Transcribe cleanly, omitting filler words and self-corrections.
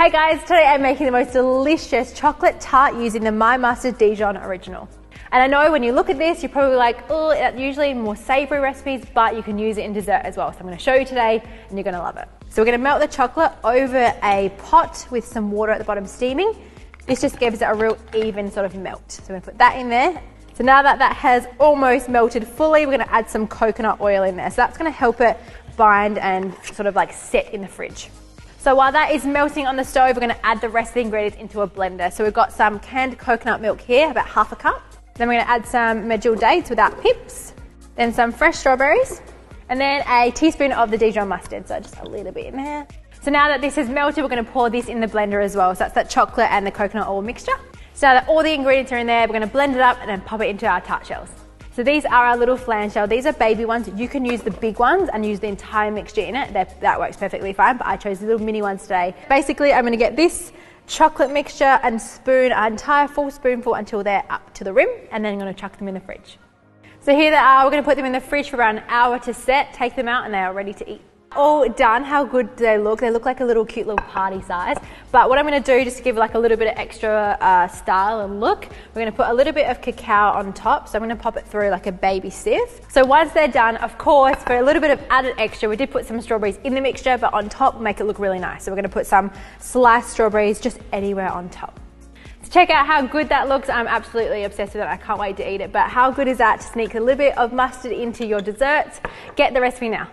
Hey guys, today I'm making the most delicious chocolate tart using the Maille Dijon original. And I know when you look at this, you're probably like, oh, it's usually more savory recipes, but you can use it in dessert as well. So I'm gonna show you today and you're gonna love it. So we're gonna melt the chocolate over a pot with some water at the bottom steaming. This just gives it a real even sort of melt. So we're gonna put that in there. So now that that has almost melted fully, we're gonna add some coconut oil in there. So that's gonna help it bind and sort of like set in the fridge. So while that is melting on the stove, we're gonna add the rest of the ingredients into a blender. So we've got some canned coconut milk here, about half a cup. Then we're gonna add some medjool dates without pips, then some fresh strawberries, and then a teaspoon of the Dijon mustard, so just a little bit in there. So now that this has melted, we're gonna pour this in the blender as well. So that's that chocolate and the coconut oil mixture. So now that all the ingredients are in there, we're gonna blend it up and then pop it into our tart shells. So these are our little flan shell. These are baby ones. You can use the big ones and use the entire mixture in it. That works perfectly fine, but I chose the little mini ones today. Basically, I'm gonna get this chocolate mixture and spoon an entire full spoonful until they're up to the rim, and then I'm gonna chuck them in the fridge. So here they are. We're gonna put them in the fridge for around an hour to set, take them out, and they are ready to eat. All done. How good do they look? They look like a little cute little party size. But what I'm gonna do, just to give like a little bit of extra style and look, we're gonna put a little bit of cacao on top. So I'm gonna pop it through like a baby sieve. So once they're done, of course, for a little bit of added extra, we did put some strawberries in the mixture, but on top, make it look really nice. So we're gonna put some sliced strawberries just anywhere on top. So check out how good that looks. I'm absolutely obsessed with it. I can't wait to eat it. But how good is that to sneak a little bit of mustard into your desserts? Get the recipe now.